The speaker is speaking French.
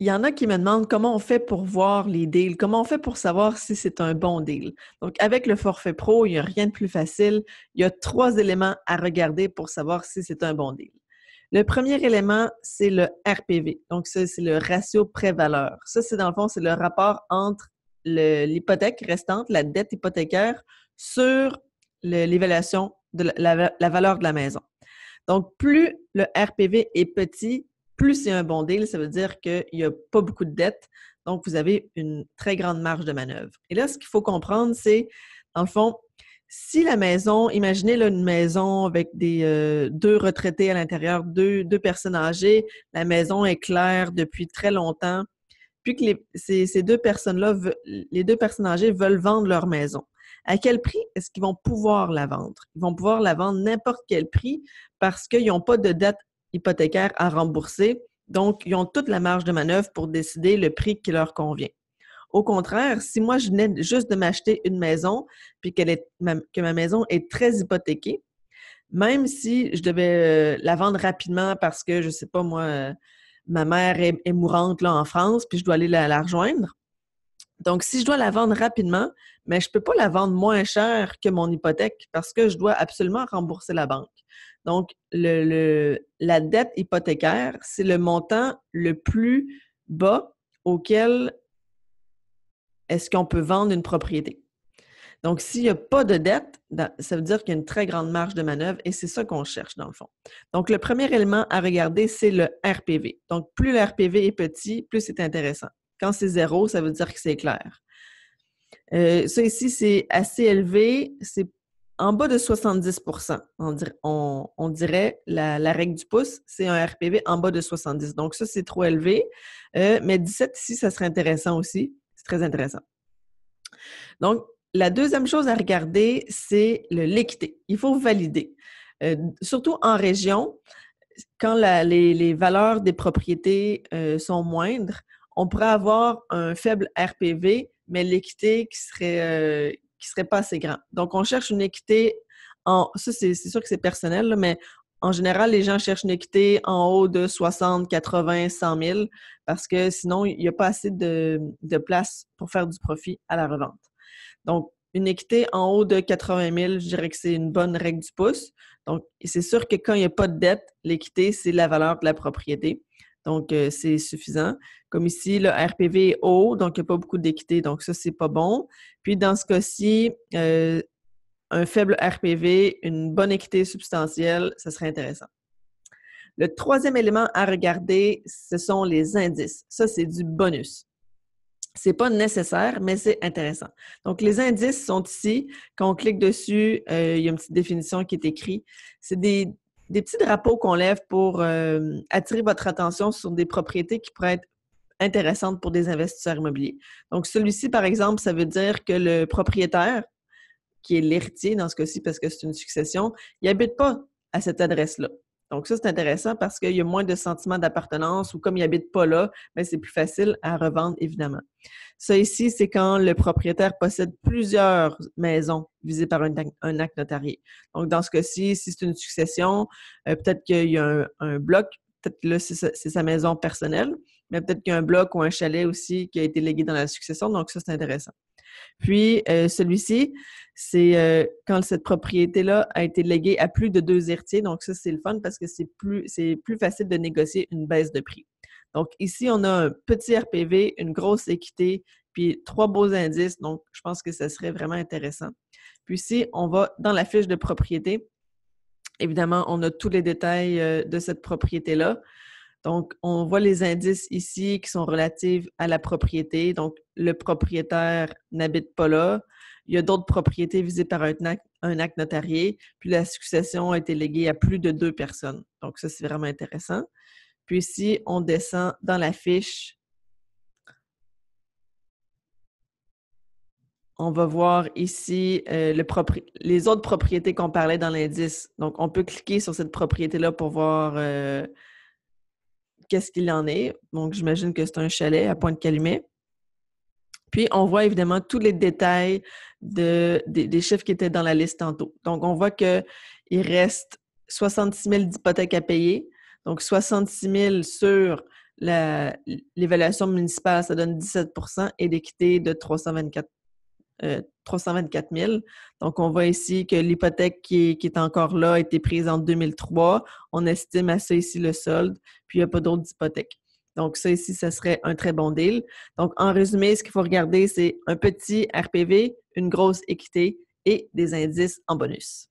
Il y en a qui me demandent comment on fait pour voir les deals, comment on fait pour savoir si c'est un bon deal. Donc, avec le forfait pro, il n'y a rien de plus facile. Il y a 3 éléments à regarder pour savoir si c'est un bon deal. Le premier élément, c'est le RPV. Donc, ça, c'est le ratio prêt-valeur. Ça, c'est dans le fond, c'est le rapport entre l'hypothèque restante, la dette hypothécaire, sur l'évaluation de la valeur de la maison. Donc, plus le RPV est petit, plus c'est un bon deal. Ça veut dire qu'il n'y a pas beaucoup de dettes. Donc, vous avez une très grande marge de manœuvre. Et là, ce qu'il faut comprendre, c'est, dans le fond, si la maison, imaginez là, une maison avec deux retraités à l'intérieur, deux personnes âgées, la maison est claire depuis très longtemps, puis que ces deux personnes-là, les deux personnes âgées veulent vendre leur maison. À quel prix est-ce qu'ils vont pouvoir la vendre? Ils vont pouvoir la vendre n'importe quel prix parce qu'ils n'ont pas de dette hypothécaire à rembourser. Donc, ils ont toute la marge de manœuvre pour décider le prix qui leur convient. Au contraire, si moi, je venais juste de m'acheter une maison puis que ma maison est très hypothéquée, même si je devais la vendre rapidement parce que, je ne sais pas moi, ma mère est mourante là, en France puis je dois aller la rejoindre. Donc, si je dois la vendre rapidement, mais je ne peux pas la vendre moins cher que mon hypothèque parce que je dois absolument rembourser la banque. Donc, la dette hypothécaire, c'est le montant le plus bas auquel est-ce qu'on peut vendre une propriété. Donc, s'il n'y a pas de dette, ça veut dire qu'il y a une très grande marge de manœuvre et c'est ça qu'on cherche dans le fond. Donc, le premier élément à regarder, c'est le RPV. Donc, plus le RPV est petit, plus c'est intéressant. Quand c'est 0, ça veut dire que c'est clair. Ça ici, c'est assez élevé. C'est en bas de 70 on dirait la règle du pouce, c'est un RPV en bas de 70. Donc, ça, c'est trop élevé. Mais 17 ici, ça serait intéressant aussi. C'est très intéressant. Donc, la deuxième chose à regarder, c'est l'équité. Il faut valider. Surtout en région, quand les valeurs des propriétés sont moindres, on pourrait avoir un faible RPV, mais l'équité qui serait pas assez grand. Donc, on cherche une équité ça, c'est sûr que c'est personnel, là, mais en général, les gens cherchent une équité en haut de 60, 80, 100 000 parce que sinon, il n'y a pas assez de place pour faire du profit à la revente. Donc, une équité en haut de 80 000, je dirais que c'est une bonne règle du pouce. Donc, c'est sûr que quand il n'y a pas de dette, l'équité, c'est la valeur de la propriété. Donc, c'est suffisant. Comme ici, le RPV est haut, donc il n'y a pas beaucoup d'équité. Donc, ça, c'est pas bon. Puis, dans ce cas-ci, un faible RPV, une bonne équité substantielle, ça serait intéressant. Le troisième élément à regarder, ce sont les indices. Ça, c'est du bonus. C'est pas nécessaire, mais c'est intéressant. Donc, les indices sont ici. Quand on clique dessus, il y a une petite définition qui est écrite. C'est des petits drapeaux qu'on lève pour attirer votre attention sur des propriétés qui pourraient être intéressantes pour des investisseurs immobiliers. Donc, celui-ci, par exemple, ça veut dire que le propriétaire, qui est l'héritier dans ce cas-ci parce que c'est une succession, il n'habite pas à cette adresse-là. Donc ça, c'est intéressant parce qu'il y a moins de sentiment d'appartenance ou comme il n'habite pas là, bien, c'est plus facile à revendre, évidemment. Ça ici, c'est quand le propriétaire possède plusieurs maisons visées par un acte notarié. Donc, dans ce cas-ci, si c'est une succession, peut-être qu'il y a un bloc, peut-être là, c'est sa maison personnelle, mais peut-être qu'il y a un bloc ou un chalet aussi qui a été légué dans la succession. Donc, ça, c'est intéressant. Puis, celui-ci, c'est quand cette propriété-là a été léguée à plus de 2 héritiers. Donc, ça, c'est le fun parce que c'est plus facile de négocier une baisse de prix. Donc, ici, on a un petit RPV, une grosse équité, puis 3 beaux indices. Donc, je pense que ça serait vraiment intéressant. Puis ici, on va dans la fiche de propriété. Évidemment, on a tous les détails de cette propriété-là. Donc, on voit les indices ici qui sont relatifs à la propriété. Donc, le propriétaire n'habite pas là. Il y a d'autres propriétés visées par un acte notarié. Puis, la succession a été léguée à plus de 2 personnes. Donc, ça, c'est vraiment intéressant. Puis ici, on descend dans la fiche. On va voir ici les autres propriétés qu'on parlait dans l'indice. Donc, on peut cliquer sur cette propriété-là pour voir qu'est-ce qu'il en est. Donc, j'imagine que c'est un chalet à Pointe-Calumet. Puis, on voit évidemment tous les détails des chiffres qui étaient dans la liste tantôt. Donc, on voit qu'il reste 66 000 d'hypothèques à payer. Donc, 66 000 sur l'évaluation municipale, ça donne 17 et l'équité de 324 000. Donc, on voit ici que l'hypothèque qui est encore là a été prise en 2003. On estime à ça ici le solde, puis il n'y a pas d'autres hypothèques. Donc, ça ici, ça serait un très bon deal. Donc, en résumé, ce qu'il faut regarder, c'est un petit RPV, une grosse équité et des indices en bonus.